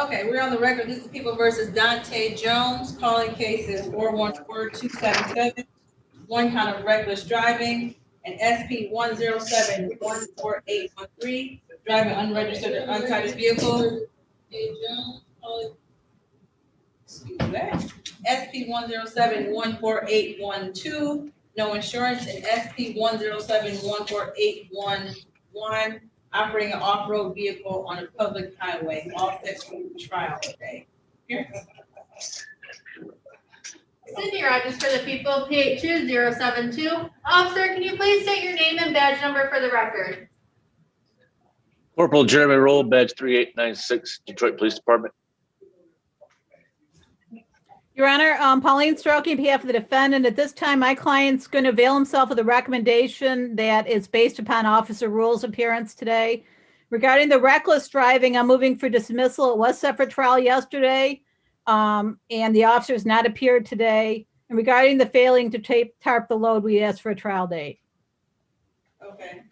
Okay, we're on the record. This is People versus Dante Jones. Calling cases 414-277, one count of reckless driving, and SP 107-14813, driving unregistered or untitled vehicle. Excuse that. SP 107-14812, no insurance, and SP 107-14811, operating an off-road vehicle on a public highway, all set for trial today. Here. Cindy Rogers for the People, PA 2072. Officer, can you please state your name and badge number for the record? Corporal Jeremy Roll, badge 3896, Detroit Police Department. Your Honor, Pauline Strokey, on behalf of the defendant. At this time, my client's going to avail himself of the recommendation that is based upon officer rules appearance today. Regarding the reckless driving, I'm moving for dismissal. It was set for trial yesterday, and the officer's not appeared today. And regarding the failing to tarp the load, we asked for a trial date. Okay.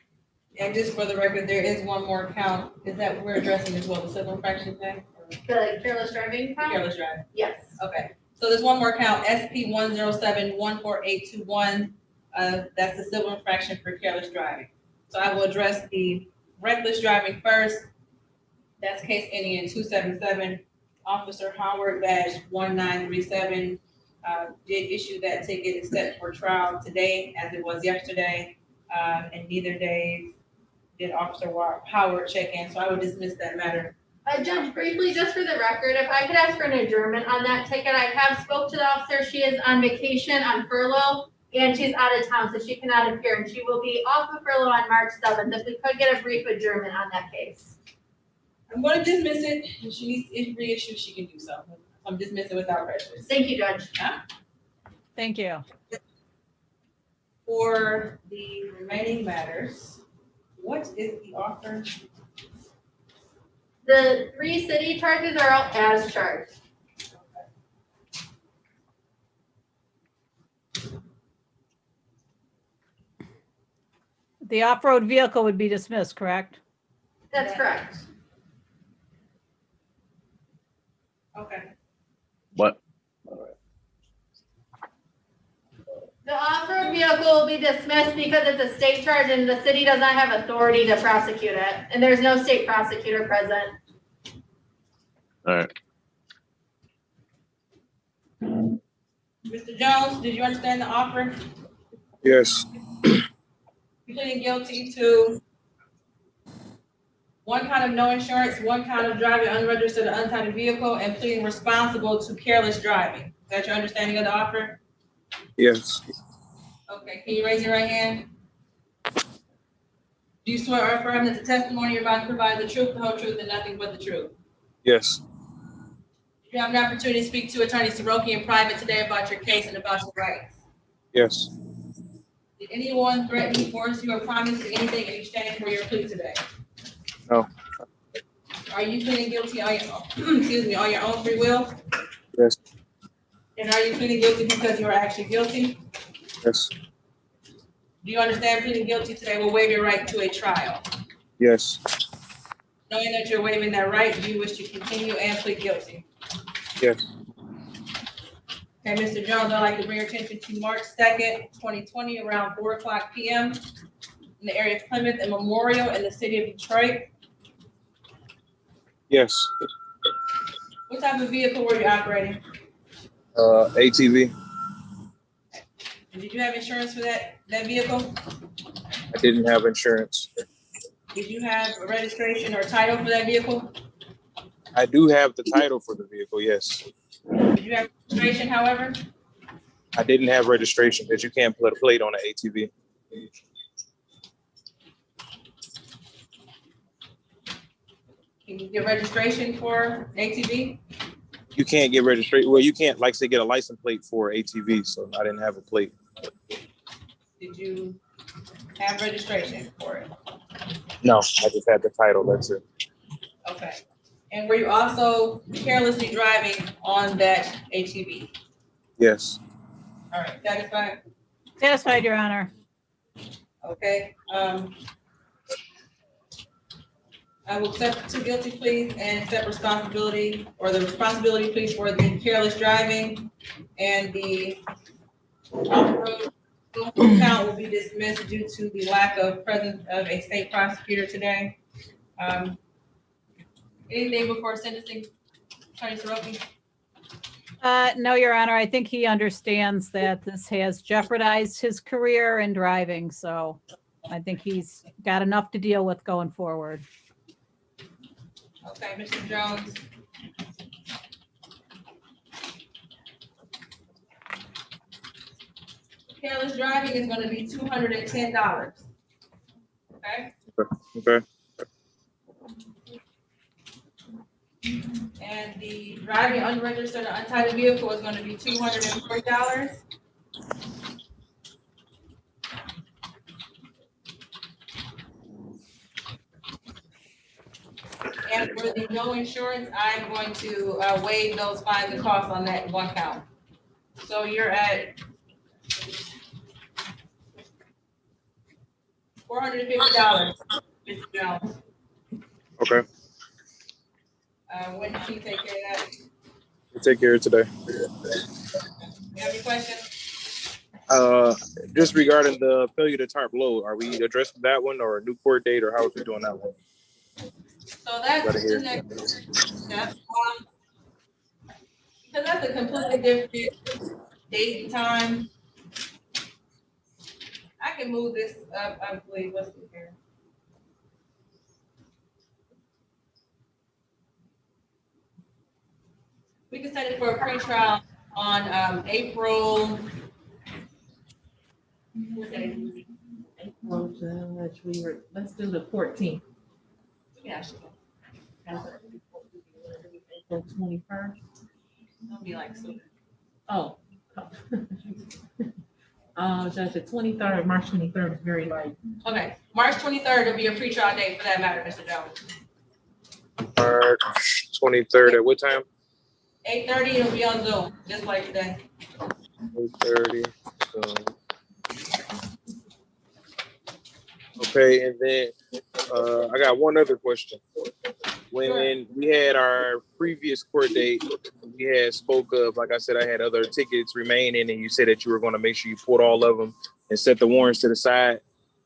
And just for the record, there is one more count. Is that we're addressing as well, the civil infraction thing? The careless driving count? Careless driving. Yes. Okay. So there's one more count, SP 107-14821. That's the civil infraction for careless driving. So I will address the reckless driving first. That's case ending in 277. Officer Howard, badge 1937, did issue that ticket. It's set for trial today, as it was yesterday. And neither day did Officer Howard check in. So I would dismiss that matter. Judge, briefly, just for the record, if I could ask for an adjournment on that ticket, I have spoke to the officer. She is on vacation on furlough and she's out of town, so she cannot appear, and she will be off of furlough on March 7th. If we could get a brief adjournment on that case. I'm going to dismiss it. If she needs to reissue, she can do so. I'm dismissing without prejudice. Thank you, Judge. Thank you. For the remaining matters, what is the offer? The 3 city charges are all as charged. The off-road vehicle would be dismissed, correct? That's correct. Okay. What? The off-road vehicle will be dismissed because it's a state charge and the city does not have authority to prosecute it, and there's no state prosecutor present. All right. Mr. Jones, did you understand the offer? Yes. You pleading guilty to one count of no insurance, one count of driving unregistered or untitled vehicle, and pleading responsible to careless driving. Is that your understanding of the offer? Yes. Okay, can you raise your right hand? Do you swear or affirm that the testimony you're about to provide the truth, the whole truth, and nothing but the truth? Yes. Did you have an opportunity to speak to Attorney Sabree in private today about your case and about your rights? Yes. Did anyone threaten you, force you, or promise you anything in exchange for your plea today? No. Are you pleading guilty on your, excuse me, on your own free will? Yes. And are you pleading guilty because you are actually guilty? Yes. Do you understand pleading guilty today will waive your right to a trial? Yes. Knowing that you're waiving that right, do you wish to continue and plead guilty? Yes. Okay, Mr. Jones, I'd like to bring your attention to March 2nd, 2020, around 4:00 p.m. in the area of Plymouth and Memorial in the city of Detroit. Yes. What type of vehicle were you operating? ATV. And did you have insurance for that vehicle? I didn't have insurance. Did you have a registration or title for that vehicle? I do have the title for the vehicle, yes. Did you have registration, however? I didn't have registration because you can't put a plate on an ATV. Can you get registration for an ATV? You can't get registration. Well, you can't, like, say, get a license plate for ATV, so I didn't have a plate. Did you have registration for it? No, I just had the title, that's it. Okay. And were you also carelessly driving on that ATV? Yes. All right, satisfied? Satisfied, Your Honor. Okay. I will accept two guilty pleas and accept responsibility, or the responsibility pleas for the careless driving and the off-road count will be dismissed due to the lack of presence of a state prosecutor today. Anything before sentencing, Attorney Soroki? No, Your Honor, I think he understands that this has jeopardized his career in driving, so I think he's got enough to deal with going forward. Okay, Mr. Jones. Careless driving is gonna be $210. Okay, Okay. and the driving unregistered or untitled vehicle is gonna be $240. And for the no insurance, I'm going to waive those fines and costs on that one count. So you're at $450, Mr. Jones. Okay. When did she take care of that? We'll take care of it today. You have any questions? Just regarding the failure to tarp load, are we addressing that one or a new court date, or how are we doing that one? So that's Gotta hear. the next step. Because that's a completely different date and time. I can move this up, I believe, what's the here? We can set it for a pretrial on April. What day? April, Judge, let's do the 14th. Yeah, sure. April 21st. It'll be like soon. Oh. Judge, the 23rd, March 23rd is very light. Okay, March 23rd will be a pretrial date for that matter, Mr. Jones. March 23rd at what time? 8:30, it'll be on Zoom, just like today. 8:30. Okay, and then I got one other question. When we had our previous court date, we had spoke of, like I said, I had other tickets remaining, and you said that you were going to make sure you pulled all of them and set the warrants to the side.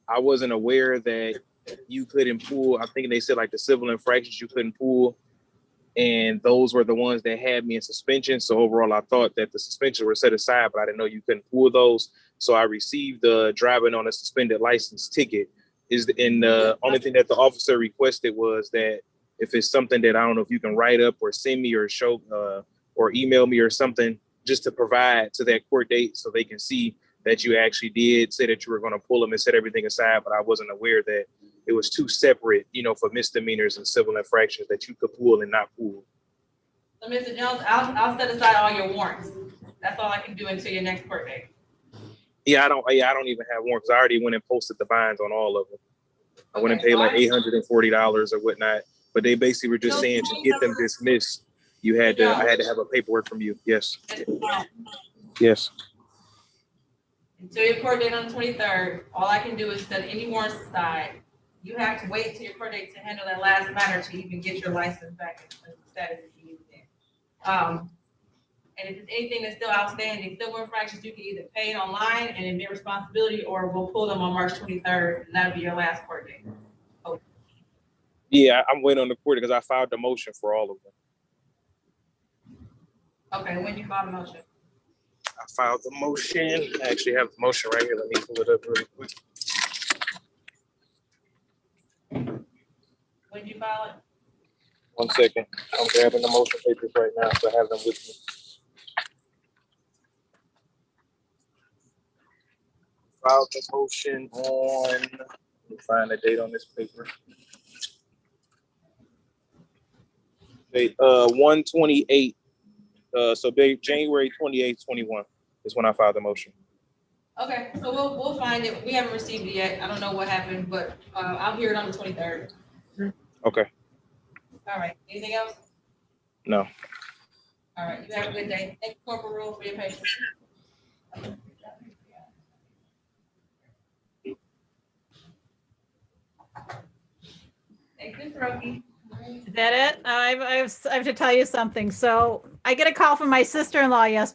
I wasn't aware that you couldn't pull. I think they said like the civil infractions you couldn't pull, and those were the ones that had me in suspension. So overall, I thought that the suspensions were set aside, but I didn't know you couldn't pull those. So I received the driving on a suspended license ticket. And the only thing that the officer requested was that if it's something that I don't know if you can write up or send me or show or email me or something, just to provide to that court date so they can see that you actually did say that you were going to pull them and set everything aside. But I wasn't aware that it was two separate, for misdemeanors and civil infractions that you could pull and not pull. So, Mr. Jones, I'll set aside all your warrants. That's all I can do until your next court date. Yeah, I don't even have warrants. I already went and posted the fines on all of them. I went and paid like $840 or whatnot. But they basically were just saying to get them dismissed, I had to have a paperwork from you. Yes. Yes. Until your court date on the 23rd, all I can do is set any warrants aside. You have to wait until your court date to handle that last matter to even get your license back in status if you need it. And if there's anything that's still outstanding, civil infractions, you can either pay it online and in their responsibility, or we'll pull them on March 23rd, and that'll be your last court date. Okay. Yeah, I'm waiting on the court because I filed the motion for all of them. Okay, when you file the motion? I filed the motion. I actually have the motion right here. Let me pull it up really quick. When you file it? 1 second. I'm grabbing the motion papers right now, so I have them with me. Filed the motion on, let me find the date on this paper. Okay, 1/28. So January 28th, 21 is when I filed the motion. Okay, so we'll find it. We haven't received it yet. I don't know what happened, but I'll hear it on the 23rd. Okay. All right. Anything else? No. All right. You have a good day. Thank you, Corporal Rule, for your patience. Take this, Roki. Is that it? I have to tell you something. So I get a call from my sister-in-law yesterday.